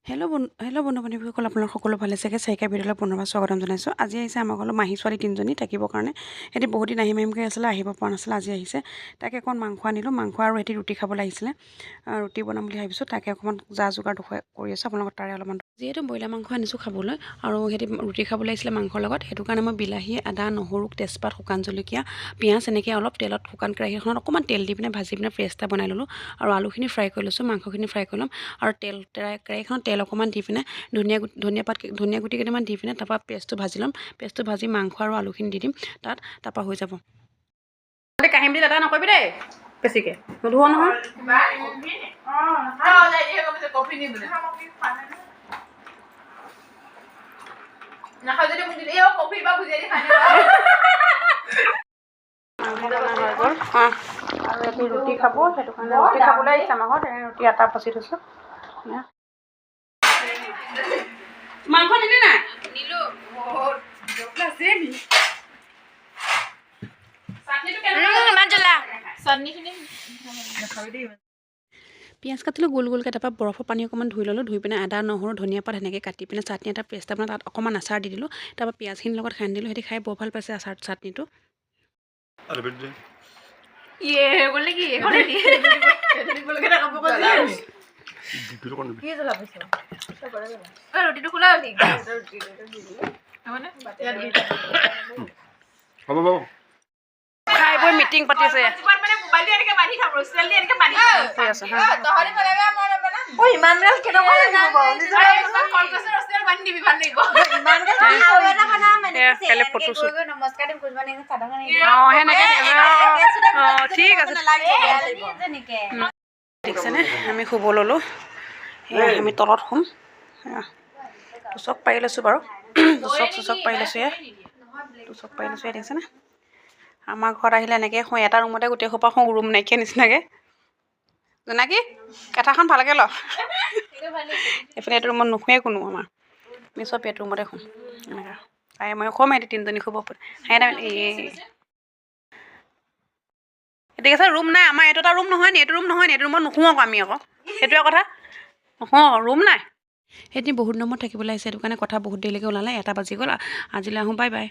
Hello' বন্ধু বান্ধৱীসকল, আপোনালোক সকলো ভালে চাগে? চাইকা ভিডিঅ'লৈ পুনৰবাৰ স্বাগতম জনাইছোঁ। আজি আহিছে আমাৰ ঘৰলৈ মাহী ছোৱালী 3জনী থাকিবৰ কাৰণে। সিহঁতি বহুত দিন আহিমকৈ আছিলে, আহিব পৰা নাছিলে, আজি আহিছে। তাকে অকণ মাংস আনিলোঁ, মাংস আৰু সিহঁতি ৰুটি খাবলৈ আহিছিলে। ৰুটি বনাম বুলি ভাবিছোঁ, তাকে অকণমান যা যোগাৰ কৰি আছোঁ আপোনালোকৰ তাৰে অলপমান। যিহেতু ব্ৰইলাৰ মাংস আনিছোঁ খাবলৈ আৰু সিহঁতি ৰুটি খাবলৈ আহিছিলে মাংসৰ লগত, সেইটো কাৰণে মই বিলাহী, আদা, নহৰু, তেজপাত, শুকান জলকীয়া, পিঁয়াজ এনেকৈ অলপ তেলত শুকান কেৰাহীখনত অকণমান তেল দি পিনে ভাজি পিনে পেষ্ট এটা বনাই ল'লোঁ আৰু আলুখিনি ফ্ৰাই কৰি লৈছোঁ, মাংসখিনি ফ্ৰাই কৰি ল'ম আৰু কেৰাহীখনত তেল অকণমান দি পিনে ধনিয়া গুটি কেইটামান দি পিনে তাৰপৰা পেষ্টটো ভাজি ল'ম। পেষ্টটো ভাজি মাংস আৰু আলুখিনি দি দিম তাত, তাৰপৰা হৈ যাব। কাঁহী বুলি লেতেৰা নকৰিবি দেই, বেছিকৈ নোধুৱ নহয়। আৰু এটি ৰুটি খাব, সেইটো কাৰণে ৰুটি খাবলৈ আহিছে আমাৰ ঘৰত। ৰুটি আটা ফচি থৈছোঁ। মাংস নিলি নাই? নিলো। পিঁয়াজ কাটিলোঁ গোল গোলকৈ, তাৰপৰা বৰফৰ পানী অকণমান ধুই ল'লোঁ, ধুই পিনে আদা, নহৰু, ধনিয়া পাত সেনেকৈ কাটি পিনে চাটনি এটা পেষ্ট এটা তাত অকণমান আচাৰ দি দিলোঁ। তাৰপৰা পিঁয়াজখিনিৰ লগত সানি দিলোঁ। সিহঁতি খাই বৰ ভাল পাইছে আচাৰ চাটনিটো। খাই বৈ মিটিং পাতিছে। দেখিছেনে, আমি শুব ল'লোঁ। আমি তলত শুম। টুচক পাৰি লৈছোঁ বাৰু, টুচক পাৰি লৈছোঁ। টুচক পাৰি লৈছোঁ, দেখিছেনে? আমাৰ ঘৰত আহিলে এনেকৈ শুওঁ, এটা ৰুমতে গোটেই সোপা শুওঁ, ৰুম নাইকিয়া নিচিনাকৈ। জোনাকী কেঠাখন ভালকৈ ল। এইফালে এইটো ৰুমত নুশুৱে কোনো আমাৰ, আমি চব এইটো ৰুমতে শুওঁ। এনেকৈ তাই মই শুম, সিহঁতি 3জনী শুব। ঠিক আছে, ৰুম নাই আমাৰ। এইটো এটা ৰুম নহয় নি? এইটো ৰুম নহয় নি? এইটো ৰুমত নুশুওঁ আকৌ আমি আকৌ, সেইটোৱে কথা। নুশুওঁ আকৌ, ৰুম নাই। সিহঁতি বহুত দিনৰ মূৰত থাকিবলৈ আহিছে, সেইটো কাৰণে কথা বহুত দেৰিলৈকে ওলালে। 1টা বাজি গ'ল। আজিলৈ আহোঁ, বাই বাই।